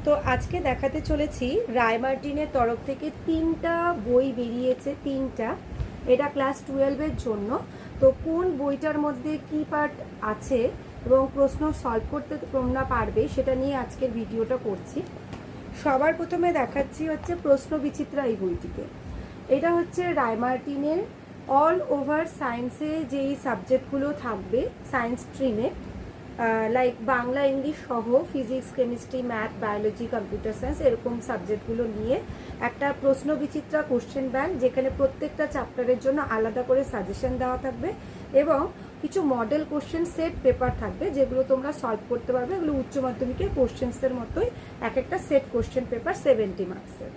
তো আজকে দেখাতে চলেছি রায় মার্টিনের তরফ থেকে 3টা বই বেরিয়েছে। 3টা, এটা ক্লাস 12-এর জন্য। তো কোন বইটার মধ্যে কি পার্ট আছে এবং প্রশ্ন সলভ করতে তোমরা পারবে সেটা নিয়ে আজকের ভিডিওটা করছি। সবার প্রথমে দেখাচ্ছি হচ্ছে প্রশ্ন বিচিত্রা এই বইটিকে। এটা হচ্ছে রায় মার্টিনের অল ওভার সায়েন্সে যেই সাবজেক্টগুলো থাকবে সায়েন্স স্ট্রিমে, লাইক বাংলা ইংলিশ সহ physics chemistry math biology computer science এরকম সাবজেক্টগুলো নিয়ে একটা প্রশ্ন বিচিত্রা কোশ্চেন ব্যাংক, যেখানে প্রত্যেকটা চ্যাপ্টারের জন্য আলাদা করে সাজেশন দেওয়া থাকবে এবং কিছু মডেল কোশ্চেন সেট পেপার থাকবে যেগুলো তোমরা সলভ করতে পারবে। এগুলো উচ্চ মাধ্যমিকের কোশ্চেন্সের মতোই, এক একটা সেট কোশ্চেন পেপার 70 মার্কসের।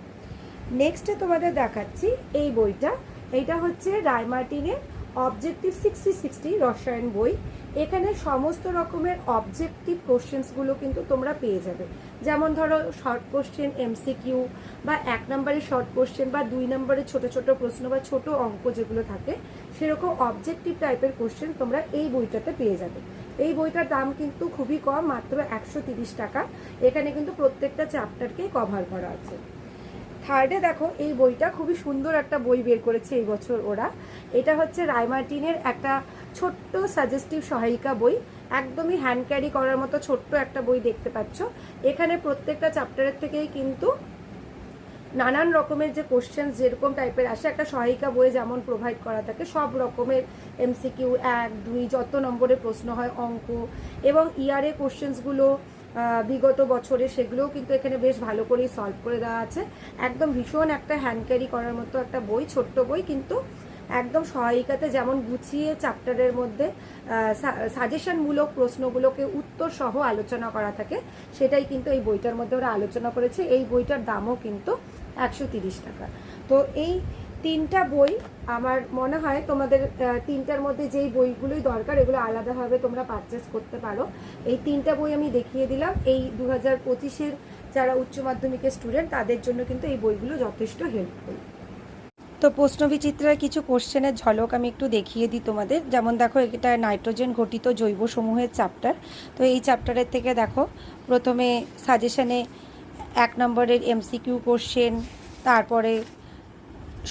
নেক্সটে তোমাদের দেখাচ্ছি এই বইটা। এইটা হচ্ছে রায় মার্টিনের অবজেক্টিভ 60-60 রসায়ন বই। এখানে সমস্ত রকমের অবজেক্টিভ কোশ্চেন্সগুলো কিন্তু তোমরা পেয়ে যাবে। যেমন ধরো শর্ট কোশ্চেন এমসিকিউ বা 1 নম্বরের শর্ট কোশ্চেন বা 2 নম্বরের ছোট ছোট প্রশ্ন বা ছোট অঙ্ক যেগুলো থাকে সেরকম অবজেক্টিভ টাইপের কোশ্চেন তোমরা এই বইটাতে পেয়ে যাবে। এই বইটার দাম কিন্তু খুবই কম, মাত্র 130 টাকা। এখানে কিন্তু প্রত্যেকটা চ্যাপ্টারকেই কভার করা আছে। থার্ডে দেখো এই বইটা খুবই সুন্দর একটা বই বের করেছে এই বছর ওরা। এটা হচ্ছে রায় মার্টিনের একটা ছোট্ট সাজেস্টিভ সহায়িকা বই, একদমই হ্যান্ড ক্যারি করার মতো ছোট্ট একটা বই দেখতে পাচ্ছ। এখানে প্রত্যেকটা চ্যাপ্টারের থেকেই কিন্তু নানান রকমের যে কোশ্চেন যেরকম টাইপের আসে একটা সহায়িকা বই যেমন প্রোভাইড করা থাকে, সব রকমের এমসিকিউ 1, 2 যত নম্বরের প্রশ্ন হয় অঙ্ক এবং ইয়ারে কোশ্চেন্সগুলো বিগত বছরে সেগুলোও কিন্তু এখানে বেশ ভালো করেই সলভ করে দেওয়া আছে। একদম ভীষণ একটা হ্যান্ড ক্যারি করার মতো একটা বই, ছোট্ট বই, কিন্তু একদম সহায়িকাতে যেমন গুছিয়ে চ্যাপ্টারের মধ্যে সাজেশনমূলক প্রশ্নগুলোকে উত্তর সহ আলোচনা করা থাকে, সেটাই কিন্তু এই বইটার মধ্যে ওরা আলোচনা করেছে। এই বইটার দামও কিন্তু 130 টাকা। তো এই 3টা বই আমার মনে হয় তোমাদের 3টার মধ্যে যেই বইগুলোই দরকার এগুলো আলাদাভাবে তোমরা পারচেস করতে পারো। এই 3টা বই আমি দেখিয়ে দিলাম। এই 2025-এর যারা উচ্চ মাধ্যমিকের স্টুডেন্ট তাদের জন্য কিন্তু এই বইগুলো যথেষ্ট হেল্পফুল। তো প্রশ্ন বিচিত্রার কিছু কোশ্চেনের ঝলক আমি একটু দেখিয়ে দিই তোমাদের। যেমন দেখো, এটা নাইট্রোজেন ঘটিত জৈব সমূহের চ্যাপ্টার। তো এই চ্যাপ্টারের থেকে দেখো প্রথমে সাজেশনে 1 নম্বরের এমসিকিউ কোশ্চেন, তারপরে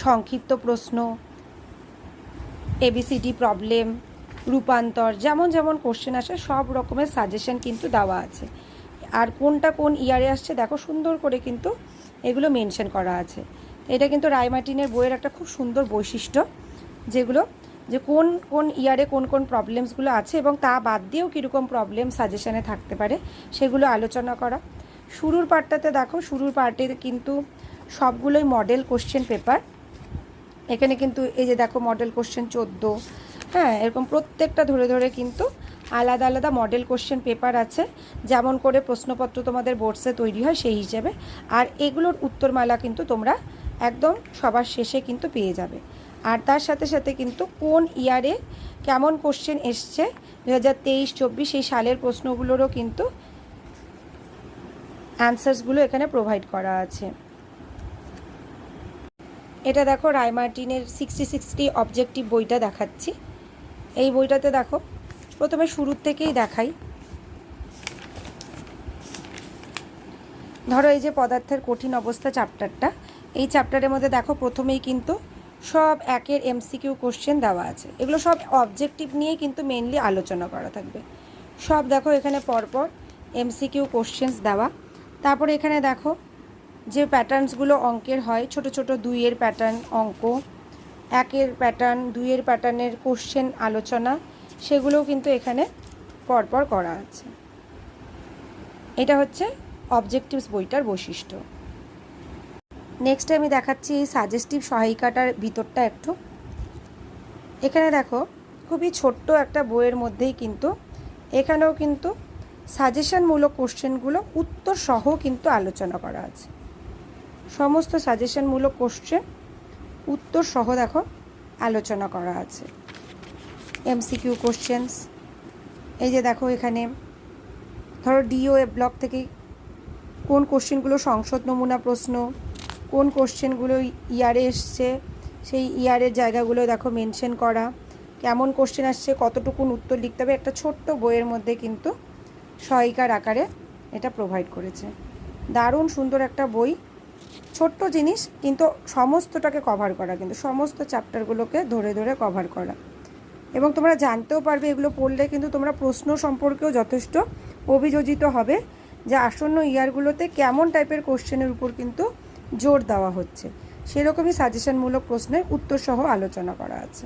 সংক্ষিপ্ত প্রশ্ন, এবিসিডি প্রবলেম, রূপান্তর, যেমন যেমন কোশ্চেন আসে সব রকমের সাজেশন কিন্তু দেওয়া আছে। আর কোনটা কোন ইয়ারে আসছে দেখো সুন্দর করে কিন্তু এগুলো মেনশন করা আছে। এটা কিন্তু রায় মার্টিনের বইয়ের একটা খুব সুন্দর বৈশিষ্ট্য, যেগুলো যে কোন কোন ইয়ারে কোন কোন প্রবলেমসগুলো আছে এবং তা বাদ দিয়েও কীরকম প্রবলেম সাজেশনে থাকতে পারে সেগুলো আলোচনা করা। শুরুর পার্টটাতে দেখো, শুরুর পার্টে কিন্তু সবগুলোই মডেল কোশ্চেন পেপার। এখানে কিন্তু এই যে দেখো মডেল কোশ্চেন 14, হ্যাঁ, এরকম প্রত্যেকটা ধরে ধরে কিন্তু আলাদা আলাদা মডেল কোশ্চেন পেপার আছে, যেমন করে প্রশ্নপত্র তোমাদের বোর্ডসে তৈরি হয় সেই হিসেবে। আর এগুলোর উত্তরমালা কিন্তু তোমরা একদম সবার শেষে কিন্তু পেয়ে যাবে। আর তার সাথে সাথে কিন্তু কোন ইয়ারে কেমন কোশ্চেন এসছে 2023-24 সেই সালের প্রশ্নগুলোরও কিন্তু অ্যান্সার্সগুলো এখানে প্রোভাইড করা আছে। এটা দেখো রায় মার্টিনের 60-60 অবজেক্টিভ বইটা দেখাচ্ছি। এই বইটাতে দেখো প্রথমে শুরুর থেকেই দেখাই। ধরো এই যে পদার্থের কঠিন অবস্থা চ্যাপ্টারটা, এই চ্যাপ্টারের মধ্যে দেখো প্রথমেই কিন্তু সব 1-এর এমসিকিউ কোশ্চেন দেওয়া আছে। এগুলো সব অবজেক্টিভ নিয়ে কিন্তু মেনলি আলোচনা করা থাকবে। সব দেখো এখানে পরপর এমসিকিউ কোশ্চেন্স দেওয়া। তারপরে এখানে দেখো যে প্যাটার্নসগুলো অঙ্কের হয়, ছোট ছোট 2-এর প্যাটার্ন অঙ্ক, 1-এর প্যাটার্ন, 2-এর প্যাটার্নের কোশ্চেন আলোচনা, সেগুলোও কিন্তু এখানে পরপর করা আছে। এটা হচ্ছে অবজেক্টিভস বইটার বৈশিষ্ট্য। নেক্সটে আমি দেখাচ্ছি এই সাজেস্টিভ সহায়িকাটার ভিতরটা একটু। এখানে দেখো খুবই ছোট্ট একটা বইয়ের মধ্যেই কিন্তু এখানেও কিন্তু সাজেশনমূলক কোশ্চেনগুলো উত্তর সহ কিন্তু আলোচনা করা আছে। সমস্ত সাজেশনমূলক কোশ্চেন উত্তর সহ দেখো আলোচনা করা আছে। এমসিকিউ কোশ্চেন্স, এই যে দেখো এখানে ধরো ডিওএ ব্লক থেকে কোন কোশ্চেনগুলো সংসদ নমুনা প্রশ্ন, কোন কোশ্চেনগুলো ইয়ারে এসছে সেই ইয়ারের জায়গাগুলো দেখো মেনশন করা, কেমন কোশ্চেন আসছে কতটুকুন উত্তর লিখতে হবে, একটা ছোট্ট বইয়ের মধ্যে কিন্তু সহায়িকার আকারে এটা প্রোভাইড করেছে। দারুণ সুন্দর একটা বই, ছোট্ট জিনিস কিন্তু সমস্তটাকে কভার করা, কিন্তু সমস্ত চ্যাপ্টারগুলোকে ধরে ধরে কভার করা। এবং তোমরা জানতেও পারবে এগুলো পড়লে, কিন্তু তোমরা প্রশ্ন সম্পর্কেও যথেষ্ট অভিযোজিত হবে যে আসন্ন ইয়ারগুলোতে কেমন টাইপের কোশ্চেনের উপর কিন্তু জোর দেওয়া হচ্ছে, সেরকমই সাজেশনমূলক প্রশ্নের উত্তর সহ আলোচনা করা আছে।